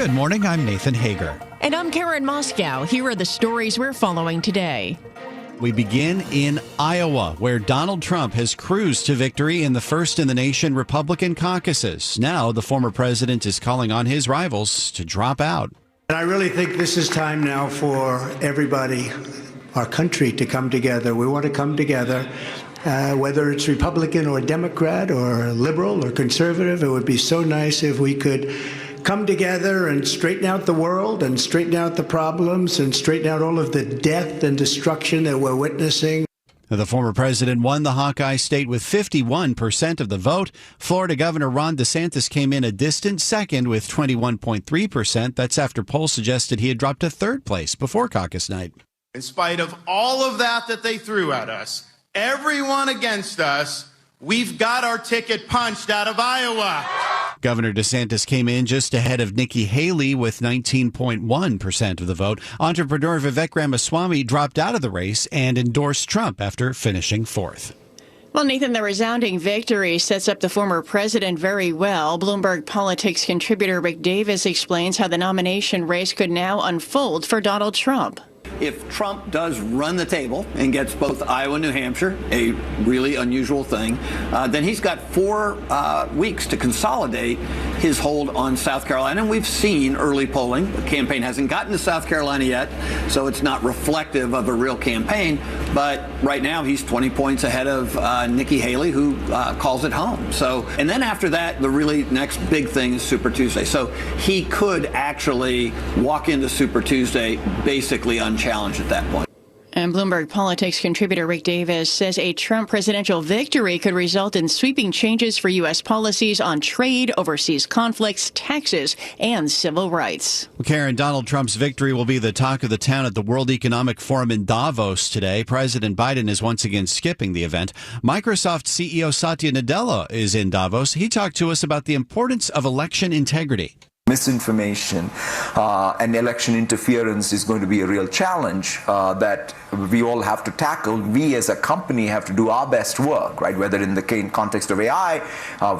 Good morning, I'm Nathan Hager. And I'm Karen Moscow. Here are the stories we're following today. We begin in Iowa, where Donald Trump has cruised to victory in the first-in-the-nation Republican caucuses. Now, the former president is calling on his rivals to drop out. And I really think this is time now for everybody, our country, to come together. We want to come together. Whether it's Republican or Democrat or liberal or conservative, it would be so nice if we could come together and straighten out the world and straighten out the problems and straighten out all of the death and destruction that we're witnessing. The former president won the Hawkeye state with 51% of the vote. Florida Governor Ron DeSantis came in a distant second with 21.3%. That's after polls suggested he had dropped to third place before caucus night. In spite of all of that they threw at us, everyone against us, we've got our ticket punched out of Iowa. Governor DeSantis came in just ahead of Nikki Haley with 19.1% of the vote. Entrepreneur Vivek Ramaswamy dropped out of the race and endorsed Trump after finishing fourth. Well, Nathan, the resounding victory sets up the former president very well. Bloomberg politics contributor Rick Davis explains how the nomination race could now unfold for Donald Trump. If Trump does run the table and gets both Iowa and New Hampshire, a really unusual thing, then he's got 4 weeks to consolidate his hold on South Carolina. And we've seen early polling. The campaign hasn't gotten to South Carolina yet, so it's not reflective of a real campaign. But right now, he's 20 points ahead of Nikki Haley, who calls it home. So, and then after that, the really next big thing is Super Tuesday. So he could actually walk into Super Tuesday basically unchallenged at that point. And Bloomberg politics contributor Rick Davis says a Trump presidential victory could result in sweeping changes for U.S. policies on trade, overseas conflicts, taxes, and civil rights. Well, Karen, Donald Trump's victory will be the talk of the town at the World Economic Forum in Davos today. President Biden is once again skipping the event. Microsoft CEO Satya Nadella is in Davos. He talked to us about the importance of election integrity. Misinformation and election interference is going to be a real challenge that we all have to tackle. We as a company have to do our best work, right? Whether in the context of AI,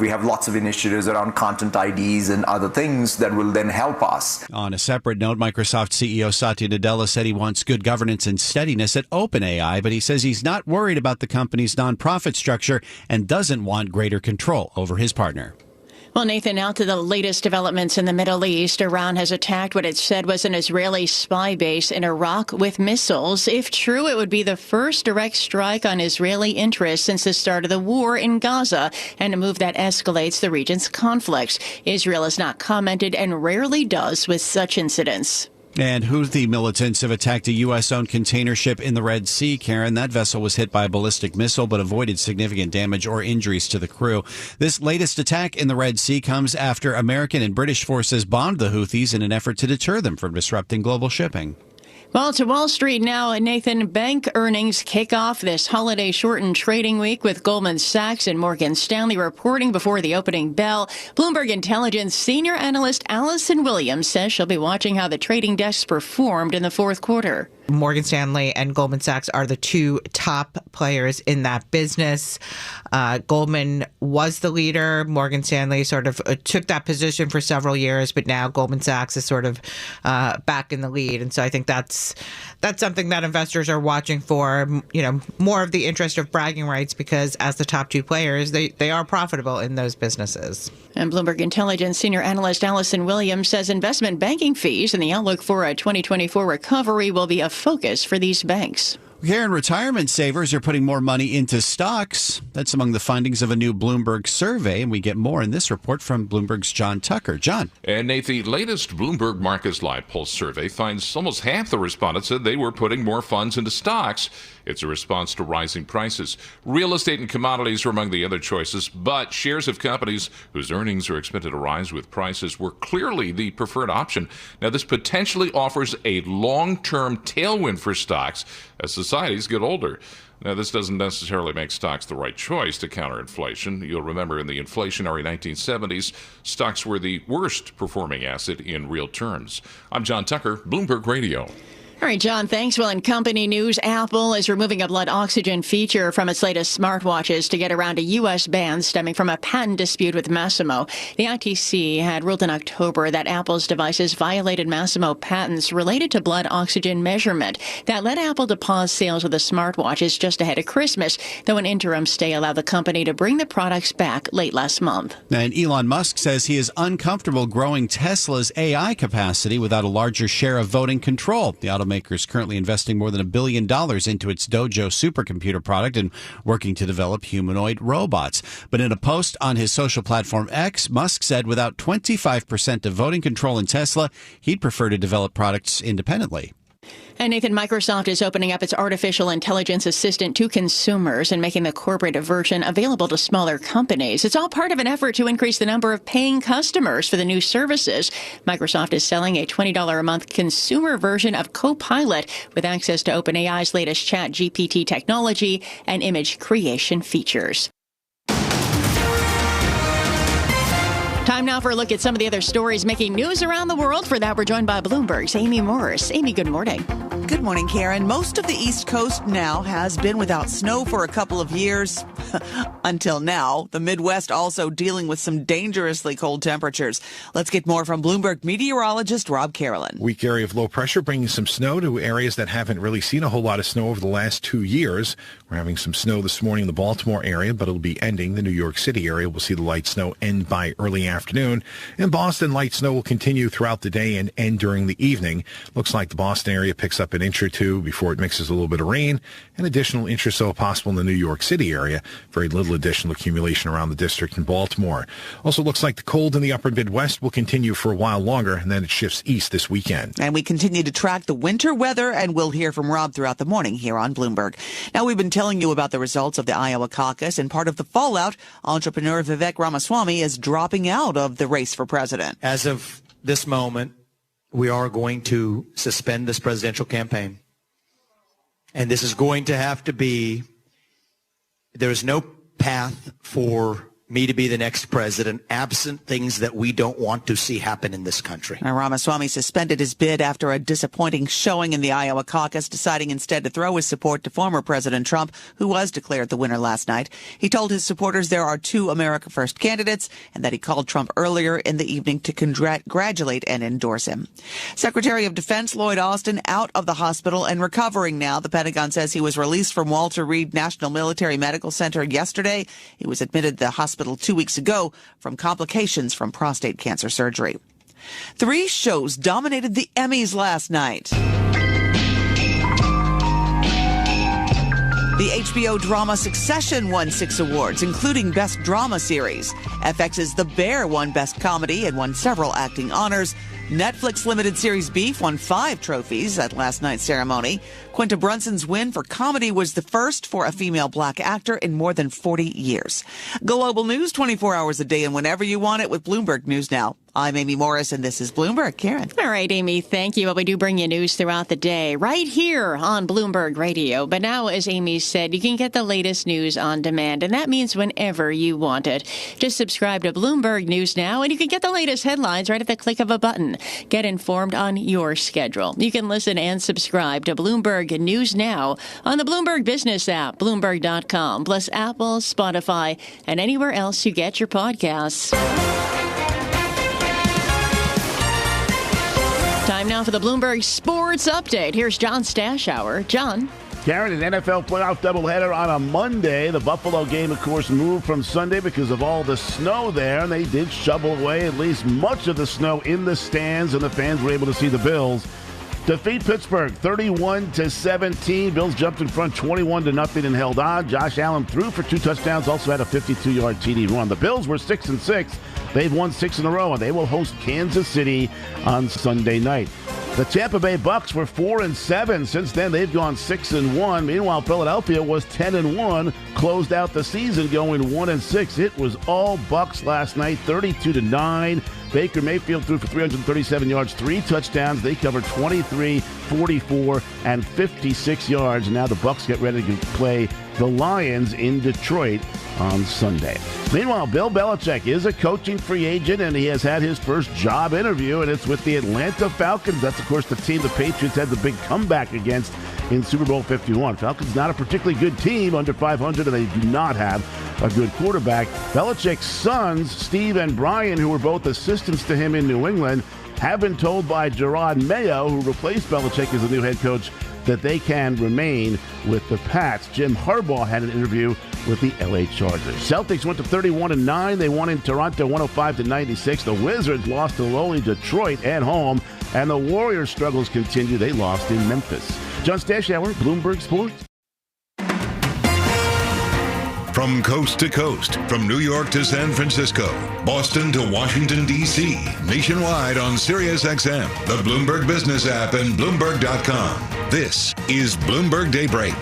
we have lots of initiatives around content IDs and other things that will then help us. On a separate note, Microsoft CEO Satya Nadella said he wants good governance and steadiness at OpenAI, but he says he's not worried about the company's nonprofit structure and doesn't want greater control over his partner. Well, Nathan, now to the latest developments in the Middle East. Iran has attacked what it said was an Israeli spy base in Iraq with missiles. If true, it would be the first direct strike on Israeli interests since the start of the war in Gaza, and a move that escalates the region's conflicts. Israel has not commented and rarely does with such incidents. And Houthi militants have attacked a U.S.-owned container ship in the Red Sea, Karen. That vessel was hit by a ballistic missile but avoided significant damage or injuries to the crew. This latest attack in the Red Sea comes after American and British forces bombed the Houthis in an effort to deter them from disrupting global shipping. Well, to Wall Street now, Nathan. Bank earnings kick off this holiday-shortened trading week with Goldman Sachs and Morgan Stanley reporting before the opening bell. Bloomberg Intelligence senior analyst Allison Williams says she'll be watching how the trading desks performed in the fourth quarter. Morgan Stanley and Goldman Sachs are the two top players in that business. Goldman was the leader. Morgan Stanley sort of took that position for several years, but now Goldman Sachs is sort of back in the lead. And so I think that's something that investors are watching for, more of the interest of bragging rights, because as the top two players, they are profitable in those businesses. And Bloomberg Intelligence senior analyst Allison Williams says investment banking fees and the outlook for a 2024 recovery will be a focus for these banks. Karen, retirement savers are putting more money into stocks. That's among the findings of a new Bloomberg survey, and we get more in this report from Bloomberg's John Tucker. John. And Nate, the latest Bloomberg Markets Live Pulse survey finds almost half the respondents said they were putting more funds into stocks. It's a response to rising prices. Real estate and commodities are among the other choices, but shares of companies whose earnings are expected to rise with prices were clearly the preferred option. Now, this potentially offers a long-term tailwind for stocks as societies get older. Now, this doesn't necessarily make stocks the right choice to counter inflation. You'll remember in the inflationary 1970s, stocks were the worst performing asset in real terms. I'm John Tucker, Bloomberg Radio. All right, John, thanks. Well, in company news, Apple is removing a blood oxygen feature from its latest smartwatches to get around a U.S. ban stemming from a patent dispute with Masimo. The ITC had ruled in October that Apple's devices violated Masimo patents related to blood oxygen measurement. That led Apple to pause sales of the smartwatches just ahead of Christmas, though an interim stay allowed the company to bring the products back late last month. And Elon Musk says he is uncomfortable growing Tesla's AI capacity without a larger share of voting control. The automaker is currently investing more than $1 billion into its Dojo supercomputer product and working to develop humanoid robots. But in a post on his social platform X, Musk said without 25% of voting control in Tesla, he'd prefer to develop products independently. And Nathan, Microsoft is opening up its artificial intelligence assistant to consumers and making the corporate version available to smaller companies. It's all part of an effort to increase the number of paying customers for the new services. Microsoft is selling a $20 a month consumer version of CoPilot with access to OpenAI's latest chat GPT technology and image creation features. Time now for a look at some of the other stories making news around the world. For that, we're joined by Bloomberg's Amy Morris. Amy, good morning. Good morning, Karen. Most of the East Coast now has been without snow for a couple of years. Until now. The Midwest also dealing with some dangerously cold temperatures. Let's get more from Bloomberg meteorologist Rob Carolyn. Weak area of low pressure bringing some snow to areas that haven't really seen a whole lot of snow over the last 2 years. We're having some snow this morning in the Baltimore area, but it'll be ending. The New York City area will see the light snow end by early afternoon. In Boston, light snow will continue throughout the day and end during the evening. Looks like the Boston area picks up an inch or two before it mixes a little bit of rain. An additional inch or so possible in the New York City area. Very little additional accumulation around the district in Baltimore. Also looks like the cold in the upper Midwest will continue for a while longer, and then it shifts east this weekend. And we continue to track the winter weather, and we'll hear from Rob throughout the morning here on Bloomberg. Now, we've been telling you about the results of the Iowa caucus, and part of the fallout, entrepreneur Vivek Ramaswamy is dropping out of the race for president. As of this moment, we are going to suspend this presidential campaign. And this is going to have to be, there is no path for me to be the next president, absent things that we don't want to see happen in this country. Now, Ramaswamy suspended his bid after a disappointing showing in the Iowa caucus, deciding instead to throw his support to former President Trump, who was declared the winner last night. He told his supporters there are two America First candidates and that he called Trump earlier in the evening to congratulate and endorse him. Secretary of Defense Lloyd Austin out of the hospital and recovering now. The Pentagon says he was released from Walter Reed National Military Medical Center yesterday. He was admitted to the hospital 2 weeks ago from complications from prostate cancer surgery. 3 shows dominated the Emmys last night. The HBO drama Succession won 6 awards, including Best Drama Series. FX's The Bear won Best Comedy and won several acting honors. Netflix limited series Beef won 5 trophies at last night's ceremony. Quinta Brunson's win for comedy was the first for a female black actor in more than 40 years. Global news 24 hours a day and whenever you want it with Bloomberg News Now. I'm Amy Morris, and this is Bloomberg. Karen. All right, Amy, thank you. Well, we do bring you news throughout the day right here on Bloomberg Radio. But now, as Amy said, you can get the latest news on demand, and that means whenever you want it. Just subscribe to Bloomberg News Now, and you can get the latest headlines right at the click of a button. Get informed on your schedule. You can listen and subscribe to Bloomberg News Now on the Bloomberg Business app, Bloomberg.com, plus Apple, Spotify, and anywhere else you get your podcasts. Time now for the Bloomberg Sports Update. Here's John Stashower. John. Karen, an NFL playoff doubleheader on a Monday. The Buffalo game, of course, moved from Sunday because of all the snow there, and they did shovel away at least much of the snow in the stands, and the fans were able to see the Bills defeat Pittsburgh 31-17. Bills jumped in front 21-0 and held on. Josh Allen threw for 2 touchdowns, also had a 52-yard TD run. The Bills were 6-6. They've won 6 in a row, and they will host Kansas City on Sunday night. The Tampa Bay Bucks were 4-7. Since then, they've gone 6-1. Meanwhile, Philadelphia was 10-1, closed out the season going 1-6. It was all Bucks last night, 32-9. Baker Mayfield threw for 337 yards, 3 touchdowns. They covered 23, 44, and 56 yards. Now the Bucs get ready to play the Lions in Detroit on Sunday. Meanwhile, Bill Belichick is a coaching free agent, and he has had his first job interview, and it's with the Atlanta Falcons. That's, of course, the team the Patriots had the big comeback against in Super Bowl 51. Falcons not a particularly good team, under 500, and they do not have a good quarterback. Belichick's sons, Steve and Brian, who were both assistants to him in New England, have been told by Gerard Mayo, who replaced Belichick as the new head coach, that they can remain with the Pats. Jim Harbaugh had an interview with the LA Chargers. Celtics went to 31-9. They won in Toronto 105-96. The Wizards lost to lowly Detroit at home, and the Warriors' struggles continue. They lost in Memphis. John Stashauer, Bloomberg Sports. From coast to coast, from New York to San Francisco, Boston to Washington, D.C., nationwide on SiriusXM, the Bloomberg Business app, and Bloomberg.com. This is Bloomberg Daybreak.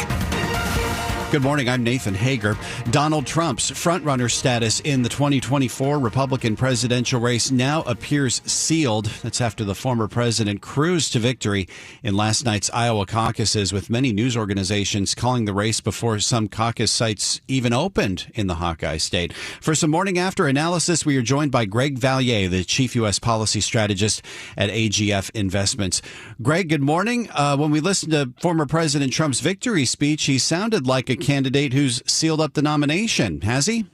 Good morning. I'm Nathan Hager. Donald Trump's frontrunner status in the 2024 Republican presidential race now appears sealed. That's after the former president cruised to victory in last night's Iowa caucuses, with many news organizations calling the race before some caucus sites even opened in the Hawkeye state. For some morning after analysis, we are joined by Greg Valliere, the chief U.S. policy strategist at AGF Investments. Greg, good morning. When we listened to former President Trump's victory speech, he sounded like a candidate who's sealed up the nomination. Has he?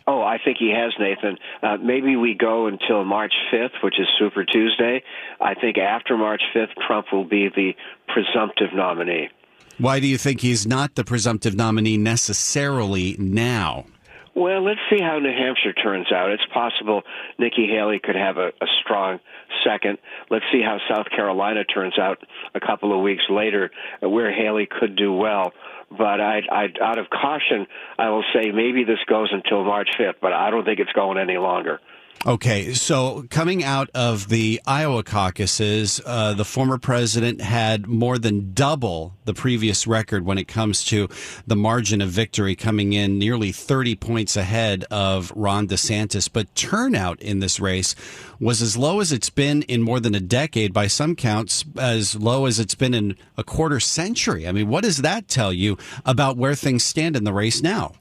Oh, I think he has, Nathan. Maybe we go until March 5th, which is Super Tuesday. I think after March 5th, Trump will be the presumptive nominee. Why do you think he's not the presumptive nominee necessarily now? Well, let's see how New Hampshire turns out. It's possible Nikki Haley could have a strong second. Let's see how South Carolina turns out a couple of weeks later, where Haley could do well. But I'd out of caution, I will say maybe this goes until March 5th, but I don't think it's going any longer. Okay, so coming out of the Iowa caucuses, the former president had more than double the previous record when it comes to the margin of victory, coming in nearly 30 points ahead of Ron DeSantis. But turnout in this race was as low as it's been in more than a decade, by some counts, as low as it's been in a quarter century. I mean, what does that tell you about where things stand in the race now?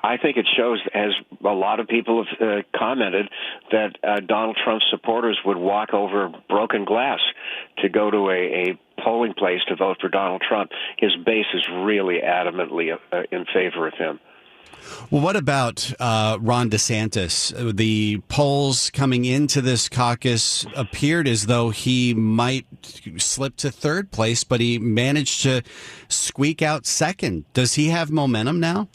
I think it shows, as a lot of people have commented, that Donald Trump's supporters would walk over broken glass to go to a polling place to vote for Donald Trump. His base is really adamantly in favor of him. Well, what about Ron DeSantis? The polls coming into this caucus appeared as though he might slip to third place, but he managed to squeak out second. Does he have momentum now?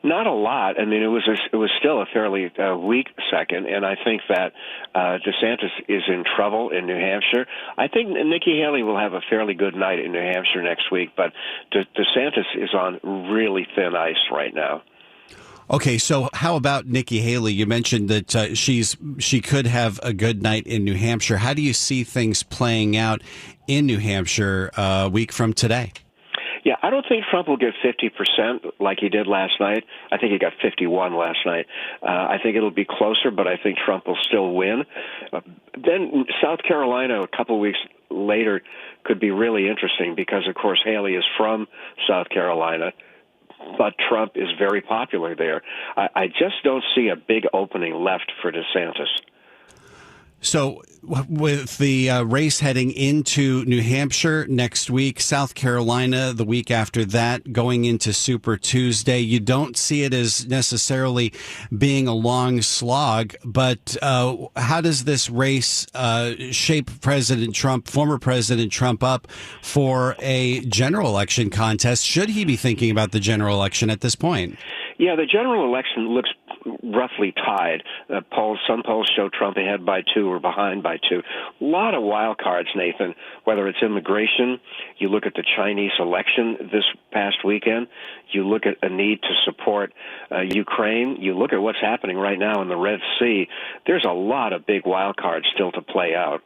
Not a lot. I mean, it was still a fairly weak second, and I think that DeSantis is in trouble in New Hampshire. I think Nikki Haley will have a fairly good night in New Hampshire next week, but DeSantis is on really thin ice right now. Okay, so how about Nikki Haley? You mentioned that she could have a good night in New Hampshire. How do you see things playing out in New Hampshire a week from today? Yeah, I don't think Trump will get 50% like he did last night. I think he got 51 last night. I think it'll be closer, but I think Trump will still win. Then South Carolina, a couple weeks later, could be really interesting because, of course, Haley is from South Carolina, but Trump is very popular there. I just don't see a big opening left for DeSantis. So with the race heading into New Hampshire next week, South Carolina the week after that, going into Super Tuesday, you don't see it as necessarily being a long slog. But how does this race shape President Trump, former President Trump, up for a general election contest? Should he be thinking about the general election at this point? Yeah, the general election looks roughly tied. Some polls show Trump ahead by 2 or behind by 2. A lot of wild cards, Nathan, whether it's immigration, you look at the Chinese election this past weekend, you look at a need to support Ukraine, you look at what's happening right now in the Red Sea. There's a lot of big wild cards still to play out.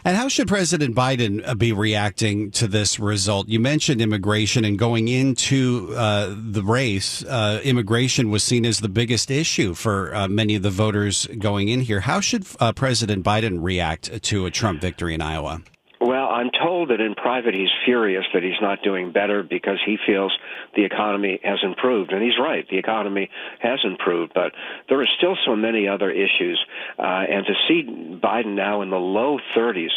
And how should President Biden be reacting to this result? You mentioned immigration, and going into the race, immigration was seen as the biggest issue for many of the voters going in here. How should President Biden react to a Trump victory in Iowa? Well, I'm told that in private he's furious that he's not doing better because he feels the economy has improved. And he's right, the economy has improved. But there are still so many other issues. And to see Biden now in the low 30s,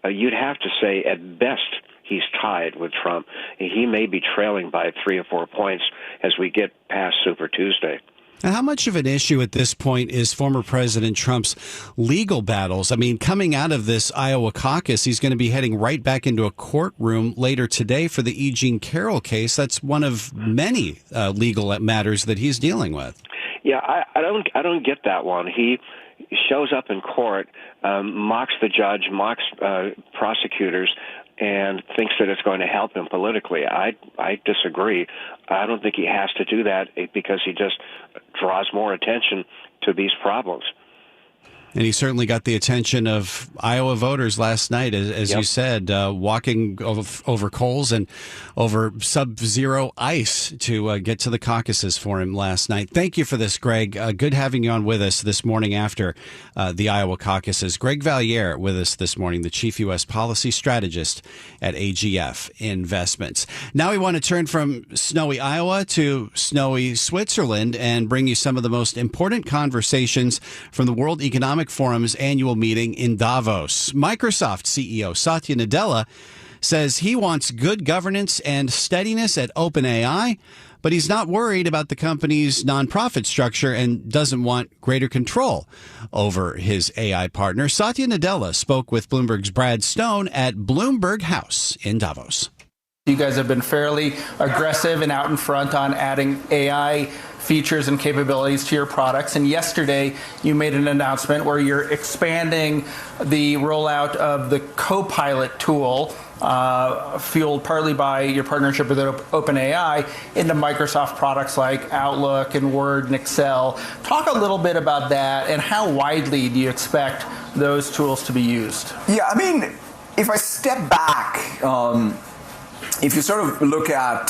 you'd have to say at best he's tied with Trump. He may be trailing by 3 or 4 points as we get past Super Tuesday. And how much of an issue at this point is former President Trump's legal battles? I mean, coming out of this Iowa caucus, he's going to be heading right back into a courtroom later today for the E. Jean Carroll case. That's one of many legal matters that he's dealing with. Yeah, I don't get that one. He shows up in court, mocks the judge, mocks prosecutors, and thinks that it's going to help him politically. I disagree. I don't think he has to do that because he just draws more attention to these problems. And he certainly got the attention of Iowa voters last night, as you said, walking over coals and over sub-zero ice to get to the caucuses for him last night. Thank you for this, Greg. Good having you on with us this morning after the Iowa caucuses. Greg Valliere with us this morning, the Chief U.S. Policy Strategist at AGF Investments. Now we want to turn from snowy Iowa to snowy Switzerland and bring you some of the most important conversations from the World Economic Forum's annual meeting in Davos. Microsoft CEO Satya Nadella says he wants good governance and steadiness at OpenAI, but he's not worried about the company's nonprofit structure and doesn't want greater control over his AI partner. Satya Nadella spoke with Bloomberg's Brad Stone at Bloomberg House in Davos. You guys have been fairly aggressive and out in front on adding AI features and capabilities to your products. And yesterday, you made an announcement where you're expanding the rollout of the CoPilot tool, fueled partly by your partnership with OpenAI, into Microsoft products like Outlook and Word and Excel. Talk a little bit about that, and how widely do you expect those tools to be used? Yeah, I mean, if I step back, if you sort of look at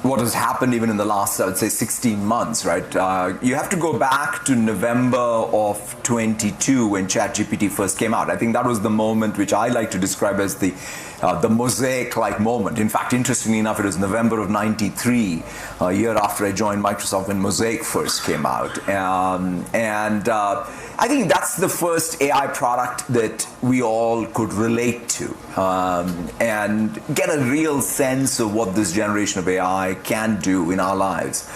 what has happened even in the last, I would say, 16 months, right? You have to go back to November of 22 when ChatGPT first came out. I think that was the moment which I like to describe as the Mosaic-like moment. In fact, interestingly enough, it was November of 93, a year after I joined Microsoft, when Mosaic first came out. I think that's the first AI product that we all could relate to and get a real sense of what this generation of AI can do in our lives.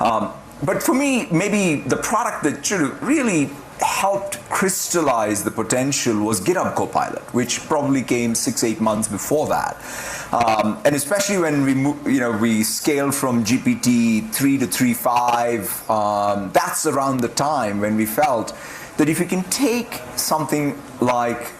But for me, maybe the product that should have really helped crystallize the potential was GitHub Copilot, which probably came 6-8 months before that. And especially when we scaled from GPT 3 to 3.5, that's around the time when we felt that if you can take something like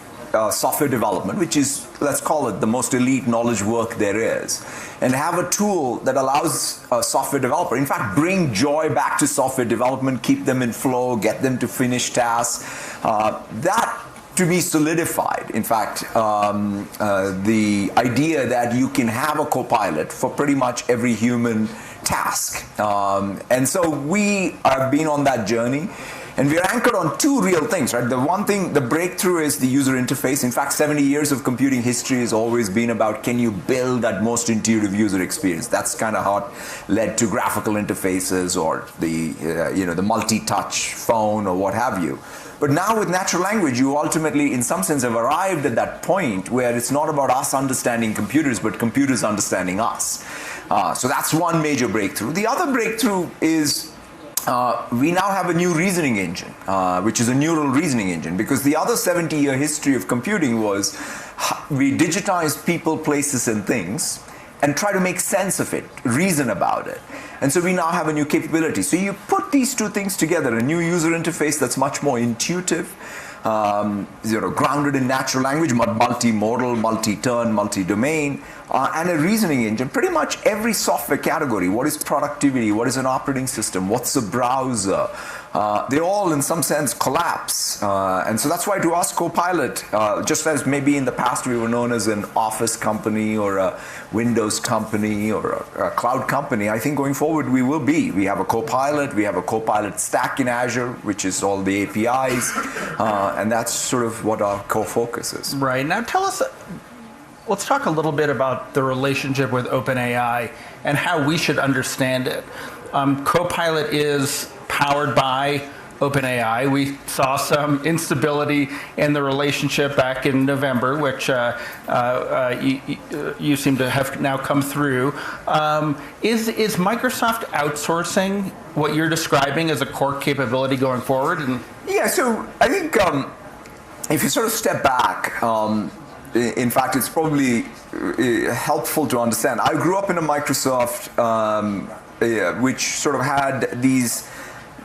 software development, which is, let's call it, the most elite knowledge work there is, and have a tool that allows a software developer, in fact, bring joy back to software development, keep them in flow, get them to finish tasks, that to be solidified. In fact, the idea that you can have a Copilot for pretty much every human task. And so we have been on that journey. And we're anchored on two real things, right? The one thing, the breakthrough, is the user interface. In fact, 70 years of computing history has always been about, can you build that most intuitive user experience? That's kind of how it led to graphical interfaces or the multi-touch phone or what have you. But now with natural language, you ultimately, in some sense, have arrived at that point where it's not about us understanding computers, but computers understanding us. So that's one major breakthrough. The other breakthrough is we now have a new reasoning engine, which is a neural reasoning engine, because the other 70-year history of computing was we digitize people, places, and things and try to make sense of it, reason about it. And so we now have a new capability. So you put these two things together, a new user interface that's much more intuitive, grounded in natural language, multimodal, multi-turn, multi-domain, and a reasoning engine. Pretty much every software category, what is productivity, what is an operating system, what's a browser, they all in some sense collapse. And so that's why to us CoPilot, just as maybe in the past we were known as an Office company or a Windows company or a cloud company, I think going forward we will be. We have a CoPilot, we have a CoPilot stack in Azure, which is all the APIs, and that's sort of what our core focus is. Right. Now tell us, let's talk a little bit about the relationship with OpenAI and how we should understand it. CoPilot is powered by OpenAI. We saw some instability in the relationship back in November, which you seem to have now come through. Is Microsoft outsourcing what you're describing as a core capability going forward? Yeah, so I think if you sort of step back, in fact, it's probably helpful to understand. I grew up in a Microsoft which sort of had these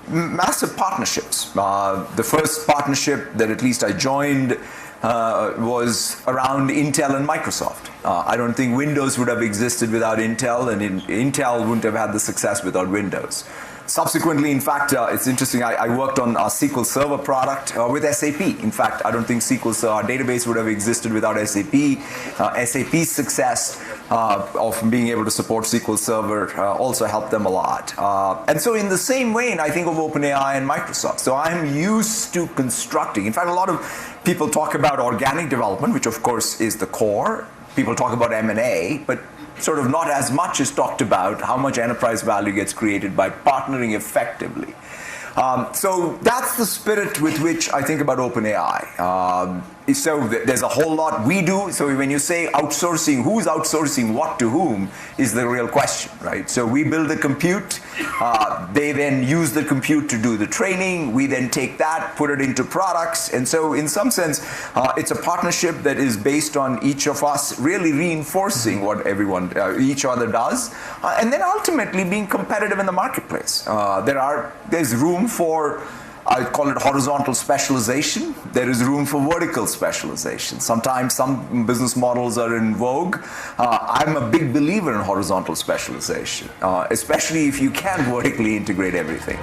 massive partnerships. The first partnership that at least I joined was around Intel and Microsoft. I don't think Windows would have existed without Intel, and Intel wouldn't have had the success without Windows. Subsequently, in fact, it's interesting, I worked on our SQL Server product with SAP. In fact, I don't think SQL Server, our database, would have existed without SAP. SAP's success of being able to support SQL Server also helped them a lot. And so in the same vein, I think of OpenAI and Microsoft. So I'm used to constructing. In fact, a lot of people talk about organic development, which of course is the core. People talk about M&A, but sort of not as much is talked about how much enterprise value gets created by partnering effectively. So that's the spirit with which I think about OpenAI. So there's a whole lot we do. So when you say outsourcing, who's outsourcing what to whom is the real question, right? So we build the compute. They then use the compute to do the training. We then take that, put it into products. And so in some sense, it's a partnership that is based on each of us really reinforcing what each other does. And then ultimately being competitive in the marketplace. There's room for, I call it horizontal specialization. There is room for vertical specialization. Sometimes some business models are in vogue. I'm a big believer in horizontal specialization, especially if you can vertically integrate everything.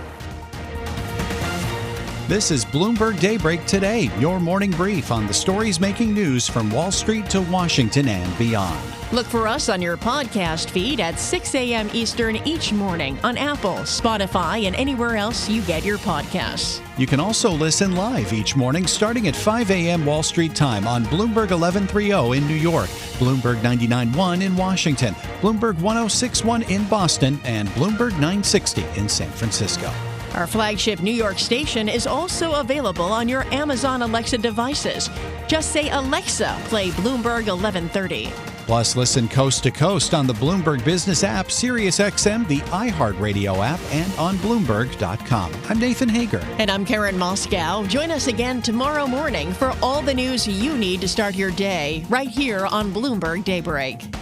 This is Bloomberg Daybreak Today, your morning brief on the stories making news from Wall Street to Washington and beyond. Look for us on your podcast feed at 6 a.m. Eastern each morning on Apple, Spotify, and anywhere else you get your podcasts. You can also listen live each morning starting at 5 a.m. Wall Street time on Bloomberg 1130 in New York, Bloomberg 99.1 in Washington, Bloomberg 106.1 in Boston, and Bloomberg 960 in San Francisco. Our flagship New York station is also available on your Amazon Alexa devices. Just say, Alexa, play Bloomberg 1130. Plus, listen coast to coast on the Bloomberg Business app, SiriusXM, the iHeartRadio app, and on Bloomberg.com. I'm Nathan Hager. And I'm Karen Moscow. Join us again tomorrow morning for all the news you need to start your day right here on Bloomberg Daybreak.